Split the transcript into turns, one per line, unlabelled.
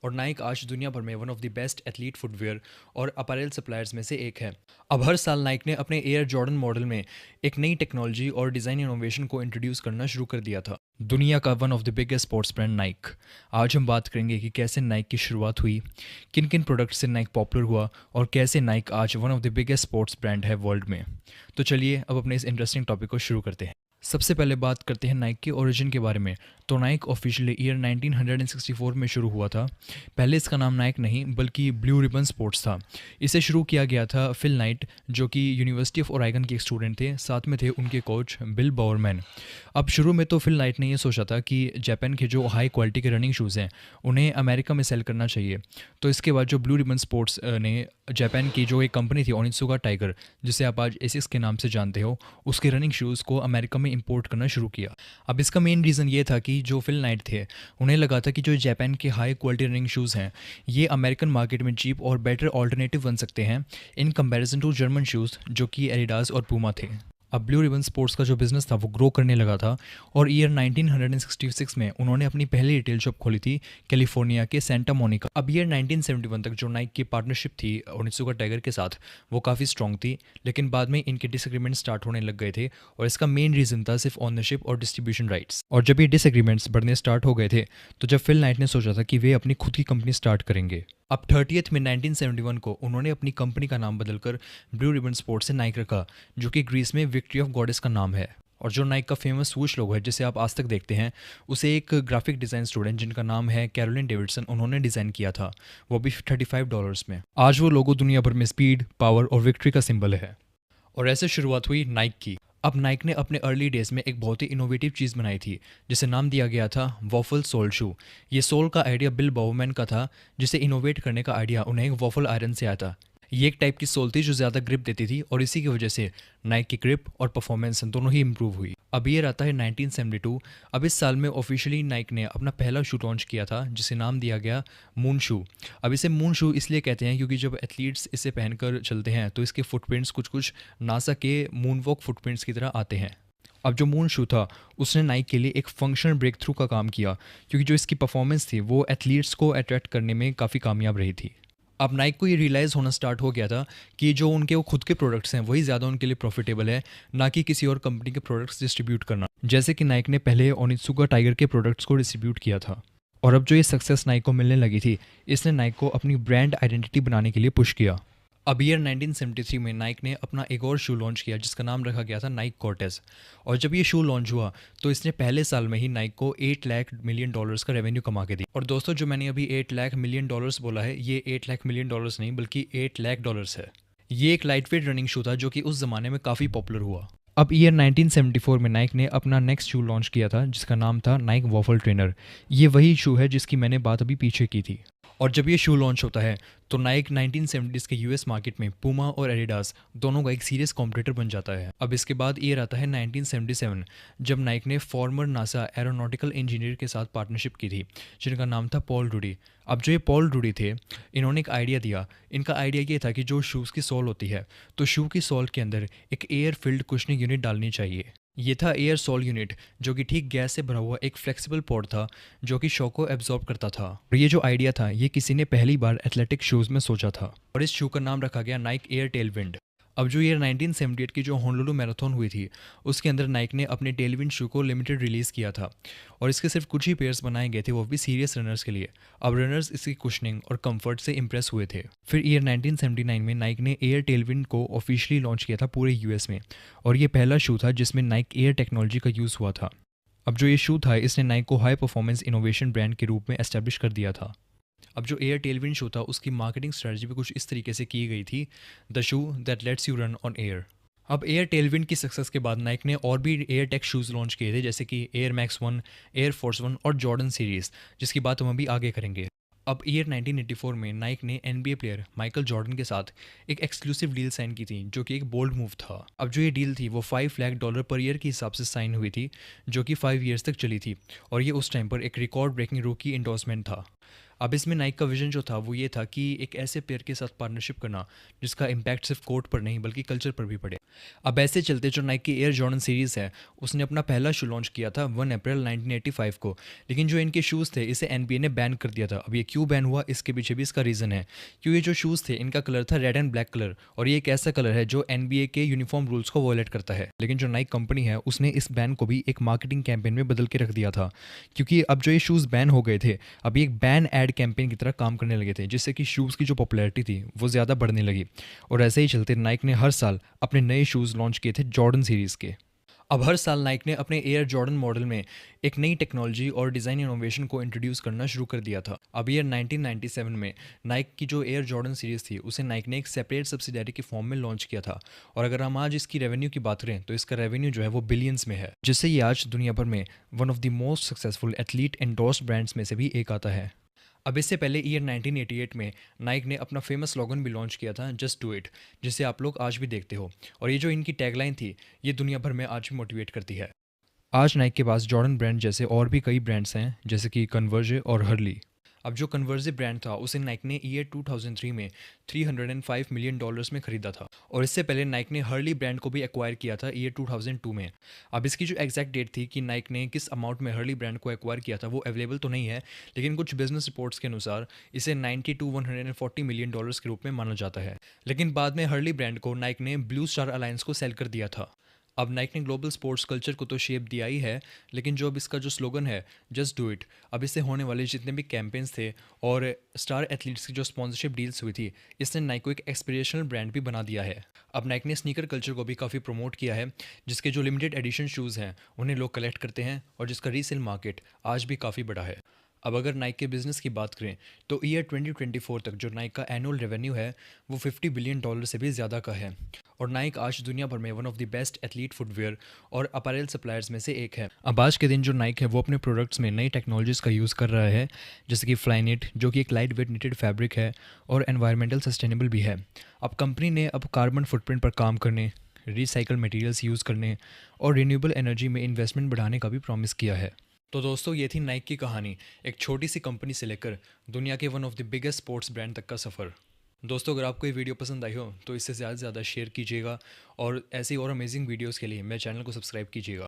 और नाइक आज दुनिया भर में one of the best athlete footwear और अपैरल सप्लायर्स में से एक है। अब हर साल नाइक ने अपने एयर जॉर्डन मॉडल में एक नई टेक्नोलॉजी और डिज़ाइन इनोवेशन को इंट्रोड्यूस करना शुरू कर दिया था। दुनिया का one of the biggest sports brand Naik. आज हम बात करेंगे कि कैसे नाइक की शुरुआत हुई, किन किन प्रोडक्ट से नाइक पॉपुलर हुआ और कैसे नाइक आज one of the biggest sports brand है वर्ल्ड में। तो चलिए अब अपने इस इंटरेस्टिंग टॉपिक को शुरू करते हैं। सबसे पहले बात करते हैं नाइक के ओरिजिन के बारे में। तो नाइक ऑफिशियली ईयर 1964 में शुरू हुआ था। पहले इसका नाम नाइक नहीं बल्कि ब्लू रिबन स्पोर्ट्स था। इसे शुरू किया गया था फिल नाइट, जो कि यूनिवर्सिटी ऑफ ओरेगन के एक स्टूडेंट थे, साथ में थे उनके कोच बिल बावरमैन। अब शुरू में तो फिल नाइट ने ये सोचा था कि जापान के जो हाई क्वालिटी के रनिंग शूज़ हैं उन्हें अमेरिका में सेल करना चाहिए। तो इसके बाद जो ब्लू रिबन स्पोर्ट्स ने जापान की जो एक कंपनी थी ओनित्सुका टाइगर, जिसे आप आज एसिक्स के नाम से जानते हो, उसके रनिंग शूज़ को अमेरिका में इंपोर्ट करना शुरू किया। अब इसका मेन रीज़न ये था कि जो फिल नाइट थे उन्हें लगा था कि जो जापान के हाई क्वालिटी रनिंग शूज़ हैं ये अमेरिकन मार्केट में चीप और बेटर ऑल्टरनेटिव बन सकते हैं in comparison to German shoes जो कि एडिडास और पूमा थे। अब ब्लू रिबन स्पोर्ट्स का जो बिज़नेस था वो ग्रो करने लगा था और ईयर 1966 में उन्होंने अपनी पहली रिटेल शॉप खोली थी कैलिफोर्निया के सेंटा मोनिका। अब ईयर 1971 तक जो नाइक की पार्टनरशिप थी ओनित्सुका टाइगर के साथ वो काफ़ी स्ट्रॉन्ग थी, लेकिन बाद में इनके डिसएग्रीमेंट स्टार्ट होने लग गए थे और इसका मेन रीज़न था सिर्फ ओनरशिप और डिस्ट्रीब्यूशन राइट्स। और जब ये डिसएग्रीमेंट्स बढ़ने स्टार्ट हो गए थे तो जब फिल नाइट ने सोचा था कि वे अपनी खुद की कंपनी स्टार्ट करेंगे। अब 30 में 1971 को उन्होंने अपनी कंपनी का नाम बदलकर ब्लू रिबन स्पोर्ट्स से नाइक रखा, जो कि ग्रीस में विक्ट्री ऑफ गॉडेस का नाम है। और जो नाइक का फेमस स्वूश लोगो है जिसे आप आज तक देखते हैं, उसे एक ग्राफिक डिज़ाइन स्टूडेंट जिनका नाम है कैरोलिन डेविडसन उन्होंने डिज़ाइन किया था, वो भी $35 में। आज वो लोगो दुनिया भर में स्पीड, पावर और विक्ट्री का सिंबल है। और ऐसे शुरुआत हुई नाइक की। अब नाइक ने अपने अर्ली डेज में एक बहुत ही इनोवेटिव चीज़ बनाई थी जिसे नाम दिया गया था वॉफल सोल शू। ये सोल का आइडिया बिल बावरमैन का था, जिसे इनोवेट करने का आइडिया उन्हें एक वॉफल आयरन से आया था। ये एक टाइप की सोल थी जो ज़्यादा ग्रिप देती थी और इसी की वजह से नाइक की ग्रिप और परफॉर्मेंस दोनों ही इम्प्रूव हुई। अब ये आता है 1972। अब इस साल में ऑफिशियली नाइक ने अपना पहला शू लॉन्च किया था जिसे नाम दिया गया मून शू। अब इसे मून शू इसलिए कहते हैं क्योंकि जब एथलीट्स इसे पहनकर चलते हैं तो इसके फुटप्रिंट्स कुछ कुछ नासा के मून वॉक फुटप्रिंट्स की तरह आते हैं। अब जो मून शू था उसने नाइक के लिए एक फंक्शनल ब्रेक थ्रू का काम किया, क्योंकि जो इसकी परफॉर्मेंस थी वो एथलीट्स को अट्रैक्ट करने में काफ़ी कामयाब रही थी। अब नाइक को ये रियलाइज़ होना स्टार्ट हो गया था कि जो उनके वो खुद के प्रोडक्ट्स हैं वही ज़्यादा उनके लिए प्रॉफिटेबल है, ना कि किसी और कंपनी के प्रोडक्ट्स डिस्ट्रीब्यूट करना, जैसे कि नाइक ने पहले ओनित्सुका टाइगर के प्रोडक्ट्स को डिस्ट्रीब्यूट किया था। और अब जो ये सक्सेस नाइक को मिलने लगी थी, इसने नाइक को अपनी ब्रांड आइडेंटिटी बनाने के लिए पुश किया। अब ईयर 1973 में नाइक ने अपना एक और शू लॉन्च किया जिसका नाम रखा गया था नाइक कॉर्टेज। और जब ये शू लॉन्च हुआ तो इसने पहले साल में ही नाइक को $8 लाख मिलियन का रेवेन्यू कमा के दी। और दोस्तों, जो मैंने अभी $8 लाख मिलियन बोला है, ये $8 लाख मिलियन नहीं बल्कि $8 लाख है। ये एक लाइट वेट रनिंग शू था जो कि उस ज़माने में काफ़ी पॉपुलर हुआ। अब ईयर 1974 में नाइक ने अपना नेक्स्ट शू लॉन्च किया था जिसका नाम था नाइक वॉफल ट्रेनर। ये वही शू है जिसकी मैंने बात अभी पीछे की थी। और जब ये शू लॉन्च होता है तो नाइक 1970s के यूएस मार्केट में पूमा और एडिडास दोनों का एक सीरियस कॉम्पिटिटर बन जाता है। अब इसके बाद ईयर आता है 1977, जब नाइक ने फॉर्मर नासा एरोनॉटिकल इंजीनियर के साथ पार्टनरशिप की थी जिनका नाम था पॉल रूडी। अब जो ये पॉल रूडी थे, इन्होंने एक आइडिया दिया। इनका आइडिया ये था कि जो शूज़ की सोल होती है तो शू की सोल के अंदर एक एयर फिल्ड कुशनिंग यूनिट डालनी चाहिए। ये था एयर सोल यूनिट, जो कि ठीक गैस से भरा हुआ एक फ्लेक्सिबल पॉड था जो कि शॉक को एब्जॉर्ब करता था। और ये जो आइडिया था ये किसी ने पहली बार एथलेटिक शूज़ में सोचा था और इस शू का नाम रखा गया नाइक एयर टेलविंड। अब जो ईयर 1978 की जो होनोलुलु मैराथन हुई थी उसके अंदर नाइक ने अपने टेलविंड शू को लिमिटेड रिलीज़ किया था और इसके सिर्फ कुछ ही पेयर्स बनाए गए थे, वो भी सीरियस रनर्स के लिए। अब रनर्स इसकी कुशनिंग और कंफर्ट से इंप्रेस हुए थे। फिर ईयर 1979 में नाइक ने एयर टेलविंड को ऑफिशियली लॉन्च किया था पूरे यूएस में और ये पहला शू था जिसमें नाइक एयर टेक्नोलॉजी का यूज़ हुआ था। अब जो ये शू था इसने नाइक को हाई परफॉर्मेंस इनोवेशन ब्रांड के रूप में एस्टेब्लिश कर दिया था। अब जो एयर टेलविंड शू था उसकी मार्केटिंग स्ट्रेटजी भी कुछ इस तरीके से की गई थी, the shoe that let's you run on air. अब एयर टेलविंड की सक्सेस के बाद नाइक ने और भी एयर टेक शूज़ लॉन्च किए थे, जैसे कि एयर मैक्स 1, एयर फोर्स 1 और जॉर्डन सीरीज़, जिसकी बात हम अभी आगे करेंगे। अब ईयर 1984 में नाइक ने NBA प्लेयर माइकल जॉर्डन के साथ एक एक्सक्लूसिव डील साइन की थी जो कि एक बोल्ड मूव था। अब जो ये डील थी वो $5 लाख पर ईयर के हिसाब से साइन हुई थी, जो कि 5 ईयर्स तक चली थी और ये उस टाइम पर एक रिकॉर्ड ब्रेकिंग रूकी इंडोर्समेंट था। अब इसमें नाइक का विजन जो था वो ये था कि एक ऐसे पेयर के साथ पार्टनरशिप करना जिसका इम्पैक्ट सिर्फ कोर्ट पर नहीं बल्कि कल्चर पर भी पड़े। अब ऐसे चलते जो नाइक की एयर जॉर्डन सीरीज़ है उसने अपना पहला शू लॉन्च किया था 1 अप्रैल 1985 को। लेकिन जो इनके शूज़ थे इसे एनबीए ने बैन कर दिया था। अब ये क्यों बैन हुआ इसके पीछे भी इसका रीज़न है। क्यों, ये जो शूज़ थे इनका कलर था रेड एंड ब्लैक कलर और ये एक ऐसा कलर है जो एनबीए के यूनिफॉर्म रूल्स को वॉयलेट करता है। लेकिन जो नाइक कंपनी है उसने इस बैन को भी एक मार्केटिंग कैंपेन में बदल के रख दिया था, क्योंकि अब जो ये शूज़ बैन हो गए थे अब ये एक बैन एड कैंपेन की तरह काम करने लगे थे, जिससे कि शूज़ की जो पॉपुलैरिटी थी वो ज़्यादा बढ़ने लगी। और ऐसे ही चलते नाइक ने हर साल अपने नए शूज़ लॉन्च किए थे जॉर्डन सीरीज़ के। अब हर साल नाइक ने अपने एयर जॉर्डन मॉडल में एक नई टेक्नोलॉजी और डिज़ाइन इनोवेशन को इंट्रोड्यूस करना शुरू कर दिया था। अब ईयर 1997 में नाइक की जो एयर जॉर्डन सीरीज़ थी उसे नाइक ने एक सेपरेट सब्सिडियरी के फॉर्म में लॉन्च किया था। और अगर हम आज इसकी रेवेन्यू की बात करें तो इसका रेवेन्यू जो है वो बिलियंस में है, जिससे ये आज दुनिया भर में one of the most successful athlete endorsed brands में से भी एक आता है। अब इससे पहले ईयर 1988 में नाइक ने अपना फेमस स्लोगन भी लॉन्च किया था, जस्ट डू इट, जिसे आप लोग आज भी देखते हो। और ये जो इनकी टैगलाइन थी ये दुनिया भर में आज भी मोटिवेट करती है। आज नाइक के पास जॉर्डन ब्रांड जैसे और भी कई ब्रांड्स हैं, जैसे कि कन्वर्जे और हर्ली। अब जो कन्वर्जे ब्रांड था उसे नाइक ने ईयर 2003 में $305 मिलियन में खरीदा था। और इससे पहले नाइक ने हर्ली ब्रांड को भी एक्वायर किया था ईयर 2002 में। अब इसकी जो एग्जैक्ट डेट थी कि नाइक ने किस अमाउंट में हर्ली ब्रांड को एक्वायर किया था वो अवेलेबल तो नहीं है, लेकिन कुछ बिजनेस रिपोर्ट्स के अनुसार इसे 90 to 140 मिलियन डॉलर्स के रूप में माना जाता है। लेकिन बाद में हर्ली ब्रांड को नाइक ने ब्लू स्टार अलायंस को सेल कर दिया था। अब नाइक ने ग्लोबल स्पोर्ट्स कल्चर को तो शेप दिया ही है, लेकिन जो अब इसका जो स्लोगन है जस्ट डू इट, अब इससे होने वाले जितने भी कैंपेन्स थे और स्टार एथलीट्स की जो स्पॉन्सरशिप डील्स हुई थी इसने नाइक को एक एस्पिरेशनल ब्रांड भी बना दिया है। अब नाइक ने स्नीकर कल्चर को भी काफ़ी प्रमोट किया है, जिसके जो लिमिटेड एडिशन शूज़ हैं उन्हें लोग कलेक्ट करते हैं और जिसका रीसेल मार्केट आज भी काफ़ी बड़ा है। अब अगर नाइक के बिज़नेस की बात करें तो ईयर 2024 तक जो नाइक का एनुअल रेवेन्यू है वो $50 बिलियन से भी ज़्यादा का है। और नाइक आज दुनिया भर में one of the best athlete footwear और अपैरल सप्लायर्स में से एक है। अब आज के दिन जो नाइक है वो अपने प्रोडक्ट्स में नई टेक्नोलॉजीज़ का यूज़ कर रहा है, जैसे कि फ्लाइनेट जो कि एक लाइट वेट निटेड फैब्रिक है और एनवायरमेंटल सस्टेनेबल भी है। अब कंपनी ने अब कार्बन फुटप्रिंट पर काम करने, रिसाइकल मटेरियल्स यूज़ करने और रिन्यूएबल एनर्जी में इन्वेस्टमेंट बढ़ाने का भी प्रॉमिस किया है। तो दोस्तों ये थी नाइक की कहानी, एक छोटी सी कंपनी से लेकर दुनिया के one of the biggest sports brand तक का सफ़र। दोस्तों अगर आपको ये वीडियो पसंद आई हो तो इससे ज़्यादा से ज़्यादा शेयर कीजिएगा और ऐसी और अमेजिंग वीडियोस के लिए मेरे चैनल को सब्सक्राइब कीजिएगा।